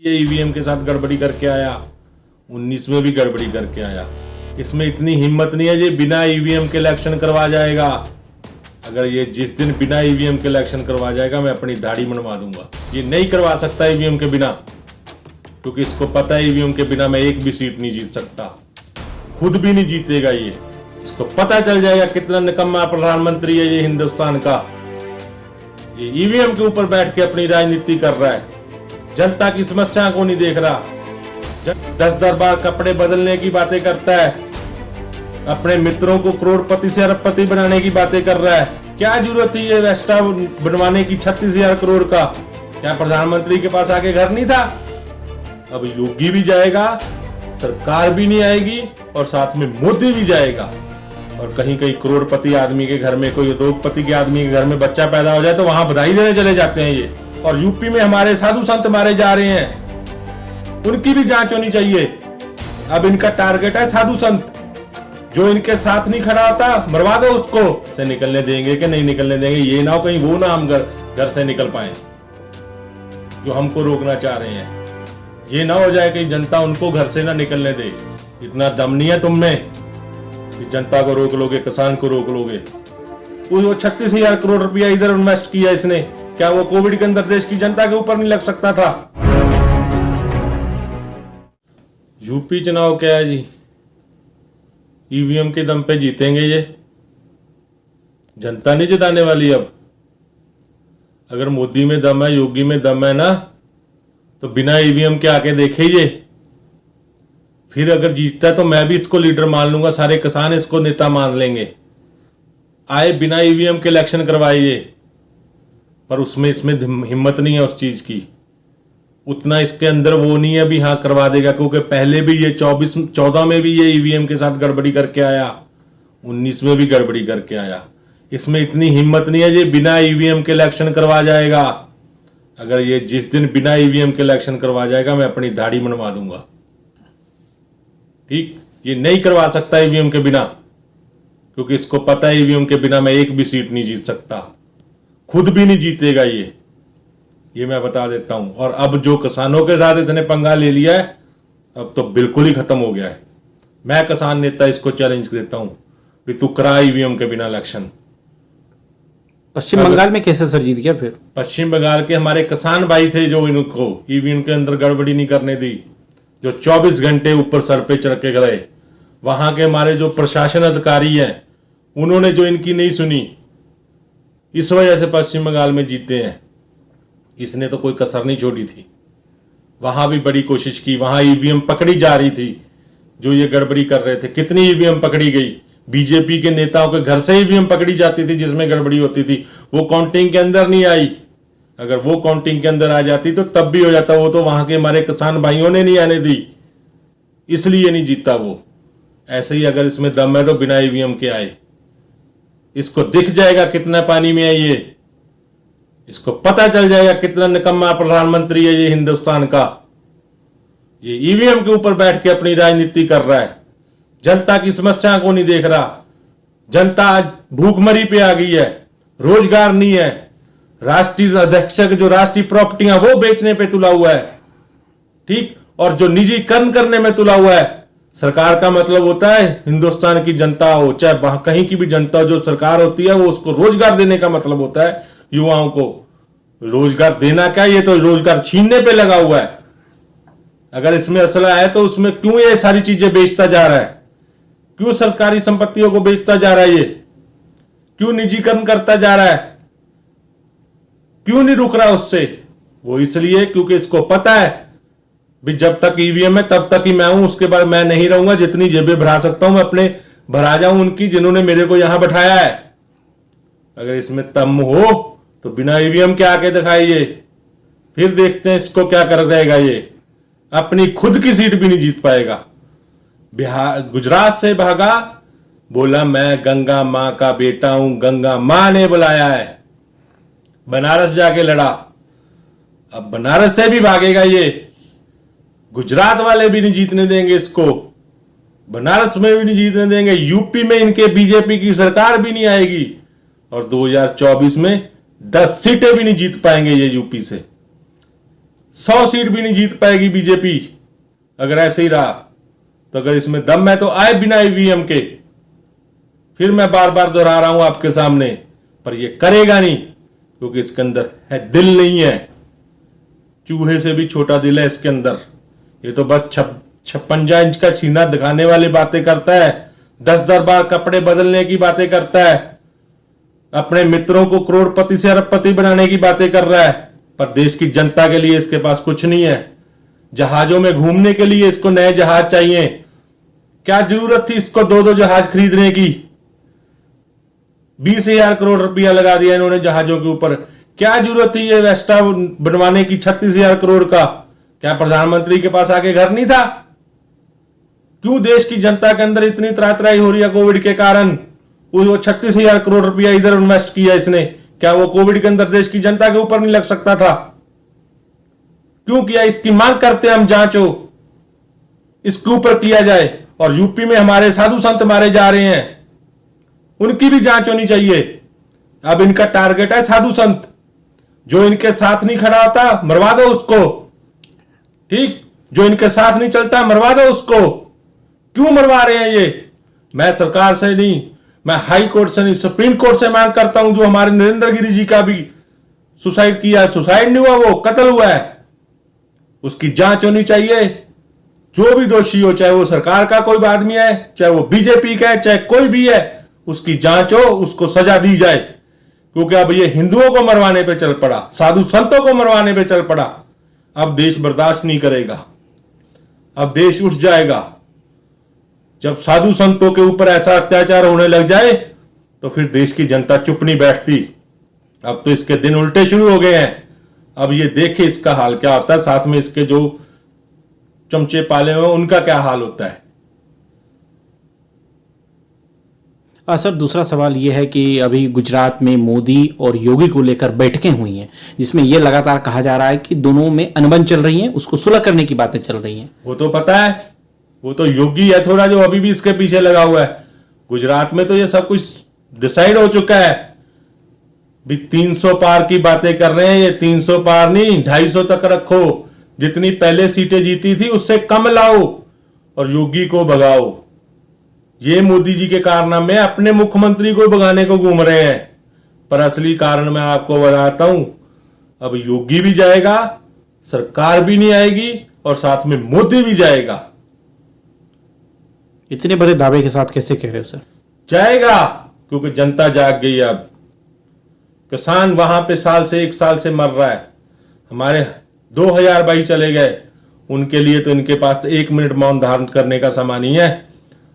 ये ईवीएम के साथ गड़बड़ी करके आया, 19 में भी गड़बड़ी करके आया। इसमें इतनी हिम्मत नहीं है ये बिना ईवीएम के इलेक्शन करवा जाएगा। अगर ये जिस दिन बिना ईवीएम के इलेक्शन करवा जाएगा मैं अपनी दाढ़ी मनवा दूंगा। ये नहीं करवा सकता ईवीएम के बिना, क्योंकि इसको पता है ईवीएम के बिना मैं एक भी सीट नहीं जीत सकता, खुद भी नहीं जीतेगा ये। इसको पता चल जाएगा कितना निकम्मा प्रधानमंत्री है ये हिंदुस्तान का। ये ईवीएम के ऊपर बैठ के अपनी राजनीति कर रहा है, जनता की समस्या को नहीं देख रहा। 10 बार कपड़े बदलने की बातें करता है, अपने मित्रों को करोड़पति से अरबपति बनाने की बातें कर रहा है। क्या जरूरत थी ये वेस्टा बनवाने की 36,000 करोड़ का? क्या प्रधानमंत्री के पास आगे घर नहीं था? अब योगी भी जाएगा, सरकार भी नहीं आएगी और साथ में मोदी भी जाएगा। और कहीं कहीं करोड़पति आदमी के घर में, कोई उद्योगपति के आदमी के घर में बच्चा पैदा हो जाए तो वहां बधाई देने चले जाते हैं ये। और यूपी में हमारे साधु संत मारे जा रहे हैं, उनकी भी जांच होनी चाहिए। अब इनका टारगेट है साधु संत, जो इनके साथ नहीं खड़ा होता मरवा दो उसको। से निकलने देंगे कि नहीं निकलने देंगे, ये ना हो कहीं वो ना हम घर से निकल पाए जो हमको रोकना चाह रहे हैं। ये ना हो जाए कि जनता उनको घर से ना निकलने दे। इतना दम नहीं है तुम में कि जनता को रोक लोगे, किसान को रोक लोगे। वो 36,000 करोड़ रुपया इधर इन्वेस्ट किया इसने, क्या वो कोविड के अंदर देश की जनता के ऊपर नहीं लग सकता था? यूपी चुनाव क्या है जी, ईवीएम के दम पे जीतेंगे ये, जनता नहीं जिताने वाली। अब अगर मोदी में दम है, योगी में दम है ना, तो बिना ईवीएम के आके देखे ये। फिर अगर जीतता है तो मैं भी इसको लीडर मान लूंगा, सारे किसान इसको नेता मान लेंगे। आए बिना ईवीएम के इलेक्शन करवाइए, पर उसमें इसमें हिम्मत नहीं है उस चीज की, उतना इसके अंदर वो नहीं है भी हाँ करवा देगा। क्योंकि पहले भी ये 14 में भी ये ईवीएम के साथ गड़बड़ी करके आया, 19 में भी गड़बड़ी करके आया। इसमें इतनी हिम्मत नहीं है ये बिना ईवीएम के इलेक्शन करवा जाएगा। अगर ये जिस दिन बिना ईवीएम के इलेक्शन करवा जाएगा मैं अपनी दाढ़ी मनवा दूंगा। ठीक, ये नहीं करवा सकता ईवीएम के बिना, क्योंकि इसको पता है ईवीएम के बिना मैं एक भी सीट नहीं जीत सकता, खुद भी नहीं जीतेगा ये मैं बता देता हूं। और अब जो किसानों के साथ इसने पंगा ले लिया है, अब तो बिल्कुल ही खत्म हो गया है। मैं किसान नेता इसको चैलेंज देता हूं कि तू करा ईवीएम के बिना इलेक्शन। पश्चिम बंगाल में कैसे सर जीत गया? फिर पश्चिम बंगाल के हमारे किसान भाई थे जो इनको ईवीएम के अंदर गड़बड़ी नहीं करने दी, जो 24 घंटे ऊपर सर पे चढ़ के गए। वहां के हमारे जो प्रशासन अधिकारी हैं, उन्होंने जो इनकी नहीं सुनी, इस वजह से पश्चिम बंगाल में जीते हैं। इसने तो कोई कसर नहीं छोड़ी थी, वहां भी बड़ी कोशिश की, वहां ईवीएम पकड़ी जा रही थी जो ये गड़बड़ी कर रहे थे। कितनी ईवीएम पकड़ी गई, बीजेपी के नेताओं के घर से ईवीएम पकड़ी जाती थी जिसमें गड़बड़ी होती थी, वो काउंटिंग के अंदर नहीं आई। अगर वो काउंटिंग के अंदर आ जाती तो तब भी हो जाता, वो तो वहां के हमारे किसान भाइयों ने नहीं आने दी, इसलिए नहीं जीता वो। ऐसे ही अगर इसमें दम है तो बिना ईवीएम के आए, इसको दिख जाएगा कितना पानी में है ये, इसको पता चल जाएगा कितना निकम्मा प्रधानमंत्री है ये हिंदुस्तान का। ये ईवीएम के ऊपर बैठ के अपनी राजनीति कर रहा है, जनता की समस्या को नहीं देख रहा। जनता आज भूखमरी पे आ गई है, रोजगार नहीं है, राष्ट्रीय अध्यक्ष जो राष्ट्रीय प्रॉपर्टियां वो बेचने पे तुला हुआ है। ठीक, और जो निजीकरण करने में तुला हुआ है। सरकार का मतलब होता है हिंदुस्तान की जनता हो, चाहे वहां कहीं की भी जनता हो, जो सरकार होती है वो उसको रोजगार देने का मतलब होता है। युवाओं को रोजगार देना क्या, ये तो रोजगार छीनने पे लगा हुआ है। अगर इसमें असला है तो उसमें क्यों ये सारी चीजें बेचता जा रहा है, क्यों सरकारी संपत्तियों को बेचता जा रहा है, ये क्यों निजीकरण करता जा रहा है, क्यों नहीं रुक रहा उससे? वो इसलिए क्योंकि इसको पता है भी जब तक ईवीएम है तब तक ही मैं हूं, उसके बाद मैं नहीं रहूंगा। जितनी जेबें भरा सकता हूं मैं अपने भरा जाऊं उनकी, जिन्होंने मेरे को यहां बैठाया है। अगर इसमें दम हो तो बिना ईवीएम के आके दिखाइए, फिर देखते हैं इसको क्या कर देगा ये। अपनी खुद की सीट भी नहीं जीत पाएगा। बिहार गुजरात से भागा, बोला मैं गंगा मां का बेटा हूं, गंगा मां ने बुलाया है। बनारस जाके लड़ा, अब बनारस से भी भागेगा ये। गुजरात वाले भी नहीं जीतने देंगे इसको, बनारस में भी नहीं जीतने देंगे, यूपी में इनके बीजेपी की सरकार भी नहीं आएगी, और 2024 में 10 सीटें भी नहीं जीत पाएंगे ये यूपी से। 100 सीट भी नहीं जीत पाएगी बीजेपी अगर ऐसे ही रहा। तो अगर इसमें दम है तो आए बिना ईवीएम के। फिर मैं बार बार दोहरा रहा हूं आपके सामने, पर ये करेगा नहीं क्योंकि इसके अंदर है दिल नहीं है। चूहे से भी छोटा दिल है इसके अंदर। ये तो बस 56 इंच का सीना दिखाने वाली बातें करता है, 10 बार कपड़े बदलने की बातें करता है, अपने मित्रों को करोड़पति से अरबपति बनाने की बातें कर रहा है, पर देश की जनता के लिए इसके पास कुछ नहीं है। जहाजों में घूमने के लिए इसको नए जहाज चाहिए। क्या जरूरत थी इसको 2-2 जहाज खरीदने की? 20,000 करोड़ रुपया लगा दिया इन्होंने जहाजों के ऊपर। क्या जरूरत थी ये वेस्टा बनवाने की 36,000 करोड़ का? क्या प्रधानमंत्री के पास आके घर नहीं था? क्यों देश की जनता के अंदर इतनी त्राही हो रही है कोविड के कारण? वो 36,000 करोड़ रुपया इधर इन्वेस्ट किया इसने, क्या वो कोविड के अंदर देश की जनता के ऊपर नहीं लग सकता था? क्यों किया? इसकी मांग करते हैं हम, जांच हो, इसके ऊपर किया जाए। और यूपी में हमारे साधु संत मारे जा रहे हैं, उनकी भी जांच होनी चाहिए। अब इनका टारगेट है साधु संत। जो इनके साथ नहीं खड़ा होता मरवा दो उसको, ठीक? जो इनके साथ नहीं चलता मरवा दो उसको। क्यों मरवा रहे हैं ये? मैं सरकार से नहीं, मैं हाई कोर्ट से नहीं, सुप्रीम कोर्ट से मांग करता हूं। जो हमारे नरेंद्र गिरी जी का भी सुसाइड किया, सुसाइड नहीं हुआ, वो कत्ल हुआ है, उसकी जांच होनी चाहिए। जो भी दोषी हो, चाहे वो सरकार का कोई आदमी है, चाहे वो बीजेपी का है, चाहे कोई भी है, उसकी जांच हो, उसको सजा दी जाए। क्योंकि अब ये हिंदुओं को मरवाने पे चल पड़ा, साधु संतों को मरवाने पे चल पड़ा। अब देश बर्दाश्त नहीं करेगा, अब देश उठ जाएगा। जब साधु संतों के ऊपर ऐसा अत्याचार होने लग जाए तो फिर देश की जनता चुप नहीं बैठती। अब तो इसके दिन उल्टे शुरू हो गए हैं। अब ये देखे इसका हाल क्या होता है, साथ में इसके जो चमचे पाले हुए उनका क्या हाल होता है। सर, दूसरा सवाल ये है कि अभी गुजरात में मोदी और योगी को लेकर बैठकें हुई हैं, जिसमें यह लगातार कहा जा रहा है कि दोनों में अनबन चल रही है, उसको सुलह करने की बातें चल रही हैं। वो तो पता है, वो तो योगी है थोड़ा जो अभी भी इसके पीछे लगा हुआ है। गुजरात में तो ये सब कुछ डिसाइड हो चुका है। भी 300 पार की बातें कर रहे हैं ये। 300 पार नहीं, 250 तक रखो। जितनी पहले सीटें जीती थी उससे कम लाओ और योगी को भगाओ। ये मोदी जी के कारनामे अपने मुख्यमंत्री को भगाने को घूम रहे हैं, पर असली कारण मैं आपको बताता हूं। अब योगी भी जाएगा, सरकार भी नहीं आएगी और साथ में मोदी भी जाएगा। इतने बड़े दावे के साथ कैसे कह रहे हो सर? जाएगा क्योंकि जनता जाग गई। अब किसान वहां पे एक साल से मर रहा है। हमारे 2000 भाई चले गए, उनके लिए तो इनके पास 1 मिनट मौन धारण करने का समय नहीं है।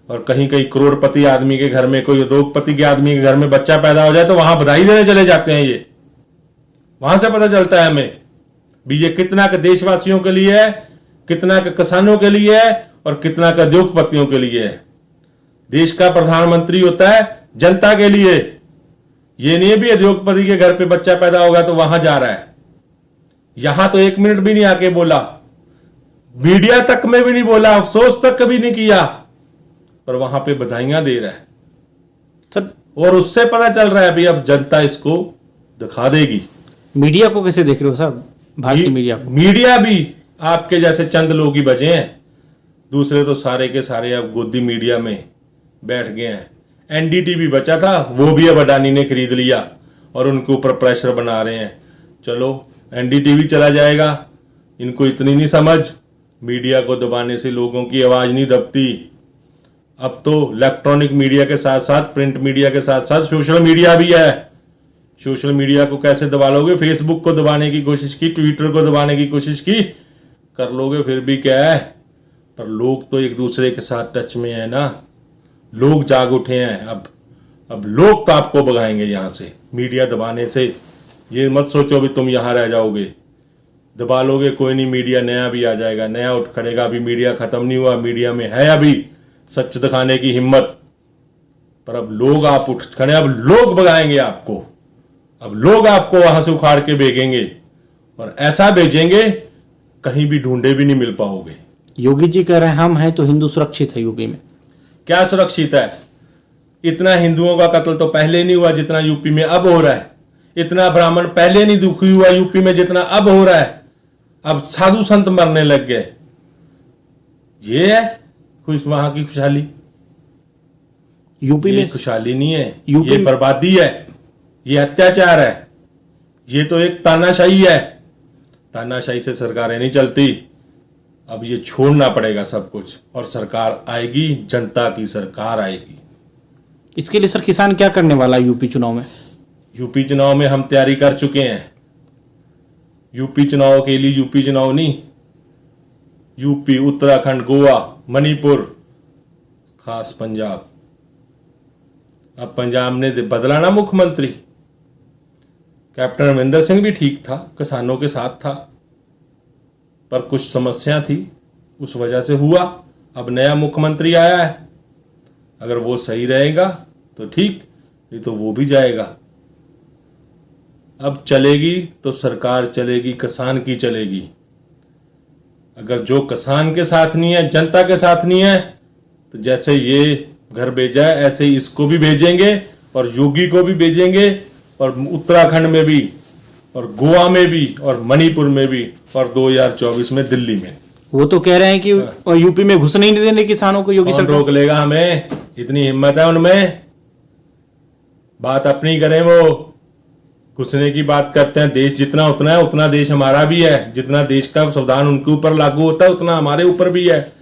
और कहीं कहीं करोड़पति आदमी के घर में, कोई उद्योगपति के आदमी के घर में बच्चा पैदा हो जाए तो वहां बधाई देने चले जाते हैं। ये वहां से पता चलता है हमें भी ये कितना का देशवासियों के लिए है, कितना का किसानों के लिए है और कितना का उद्योगपतियों के लिए है। देश का प्रधानमंत्री होता है जनता के लिए। ये नहीं है भी उद्योगपति के घर पे बच्चा पैदा होगा तो वहां जा रहा है। यहां तो 1 मिनट भी नहीं आके बोला, मीडिया तक में भी नहीं बोला, अफसोस तक कभी नहीं किया, पर वहां पे बधाइयां दे रहा है सर। और उससे पता चल रहा है भी अब जनता इसको दिखा देगी। मीडिया को कैसे देख रहे हो साहब? भारतीय मीडिया को? मीडिया भी आपके जैसे चंद लोग ही बचे हैं, दूसरे तो सारे के सारे अब गोदी मीडिया में बैठ गए हैं। एनडीटीवी बचा था, वो भी अब अडानी ने खरीद लिया और उनके ऊपर प्रेशर बना रहे हैं। चलो एनडीटीवी चला जाएगा, इनको इतनी नहीं समझ, मीडिया को दबाने से लोगों की आवाज नहीं दबती। अब तो इलेक्ट्रॉनिक मीडिया के साथ साथ प्रिंट मीडिया के साथ साथ सोशल मीडिया भी है। सोशल मीडिया को कैसे दबा लोगे? फेसबुक को दबाने की कोशिश की, ट्विटर को दबाने की कोशिश की, कर लोगे फिर भी क्या है। पर लोग तो एक दूसरे के साथ टच में है ना, लोग जाग उठे हैं। अब लोग तो आपको भगाएंगे यहाँ से मीडिया दबाने से। ये मत सोचो भी तुम यहाँ रह जाओगे, दबा लोगे कोई नहीं, मीडिया नया भी आ जाएगा, नया उठ खड़ेगा। अभी मीडिया खत्म नहीं हुआ, मीडिया में है अभी सच दिखाने की हिम्मत। पर अब लोग आप उठ खड़े, अब लोग भगाएंगे आपको, अब लोग आपको वहां से उखाड़ के भेजेंगे और ऐसा भेजेंगे कहीं भी ढूंढे भी नहीं मिल पाओगे। योगी जी कह रहे हैं हम हैं तो हिंदू सुरक्षित है यूपी में। क्या सुरक्षित है? इतना हिंदुओं का कत्ल तो पहले नहीं हुआ जितना यूपी में अब हो रहा है। इतना ब्राह्मण पहले नहीं दुखी हुआ यूपी में जितना अब हो रहा है। अब साधु संत मरने लग गए। ये है कुछ वहां की खुशहाली? यूपी ये में खुशहाली नहीं है, यूपी ये में- बर्बादी है, ये अत्याचार है, ये तो एक तानाशाही है। तानाशाही से सरकारें नहीं चलती। अब ये छोड़ना पड़ेगा सब कुछ, और सरकार आएगी, जनता की सरकार आएगी। इसके लिए सर किसान क्या करने वाला है यूपी चुनाव में? यूपी चुनाव में हम तैयारी कर चुके हैं। यूपी चुनाव के लिए यूपी चुनाव नहीं, यूपी, उत्तराखंड, गोवा, मणिपुर, खास पंजाब। अब पंजाब ने बदला ना मुख्यमंत्री। कैप्टन अमरिंदर सिंह भी ठीक था, किसानों के साथ था, पर कुछ समस्या थी, उस वजह से हुआ। अब नया मुख्यमंत्री आया है, अगर वो सही रहेगा तो ठीक, नहीं तो वो भी जाएगा। अब चलेगी तो सरकार चलेगी, किसान की चलेगी। अगर जो किसान के साथ नहीं है, जनता के साथ नहीं है, तो जैसे ये घर भेजा है ऐसे ही इसको भी भेजेंगे, और योगी को भी भेजेंगे, और उत्तराखंड में भी, और गोवा में भी, और मणिपुर में भी, और 2024 में दिल्ली में। वो तो कह रहे हैं कि यूपी में घुसने ही नहीं देने किसानों को योगी कौन सरकार। रोक लेगा हमें? इतनी हिम्मत है उनमें? बात अपनी करें, वो घुसने की बात करते हैं। देश जितना उतना है, उतना देश हमारा भी है। जितना देश का संविधान उनके ऊपर लागू होता है, उतना हमारे ऊपर भी है।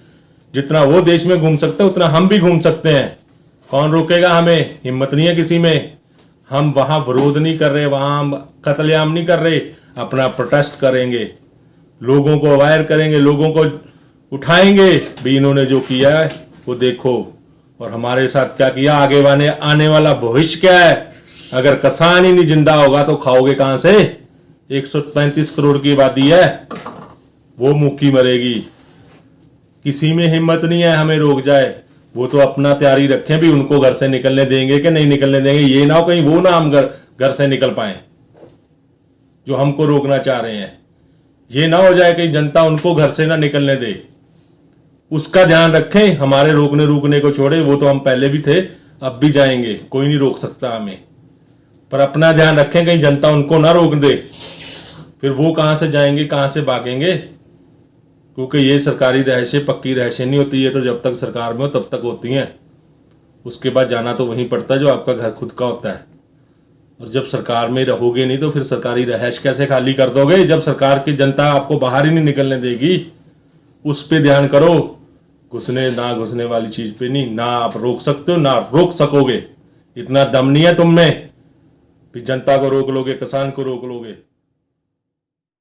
जितना वो देश में घूम सकते हैं, उतना हम भी घूम सकते हैं। कौन रोकेगा हमें? हिम्मत नहीं है किसी में। हम वहां विरोध नहीं कर रहे, वहां हम कत्लेआम नहीं कर रहे, अपना प्रोटेस्ट करेंगे, लोगों को अवेयर करेंगे, लोगों को उठाएंगे भी। इन्होंने जो किया है वो देखो, और हमारे साथ क्या किया, आगे आने वाला भविष्य क्या है। अगर किसान ही नहीं जिंदा होगा तो खाओगे कहां से? 135 करोड़ की आबादी है, वो मुक्की मरेगी। किसी में हिम्मत नहीं है हमें रोक जाए। वो तो अपना तैयारी रखें भी, उनको घर से निकलने देंगे कि नहीं निकलने देंगे। ये ना हो कहीं वो ना हम घर से निकल पाए जो हमको रोकना चाह रहे हैं। ये ना हो जाए कि जनता उनको घर से ना निकलने दे। उसका ध्यान रखें। हमारे रोकने को छोड़े, वो तो हम पहले भी थे, अब भी जाएंगे, कोई नहीं रोक सकता हमें। पर अपना ध्यान रखें कहीं जनता उनको ना रोक दे, फिर वो कहां से जाएंगे, कहां से भागेंगे। क्योंकि ये सरकारी रहस्य पक्की रहस्य नहीं होती, ये तो जब तक सरकार में हो तब तक होती हैं। उसके बाद जाना तो वहीं पड़ता है जो आपका घर खुद का होता है। और जब सरकार में रहोगे नहीं तो फिर सरकारी रहस्य कैसे खाली कर दोगे, जब सरकार की जनता आपको बाहर ही नहीं निकलने देगी। उस पे ध्यान करो, घुसने ना घुसने वाली चीज पे नहीं। ना आप रोक सकते हो, ना रोक सकोगे। इतना दम नहीं है तुम में कि जनता को रोक लोगे, किसान को रोक लोगे।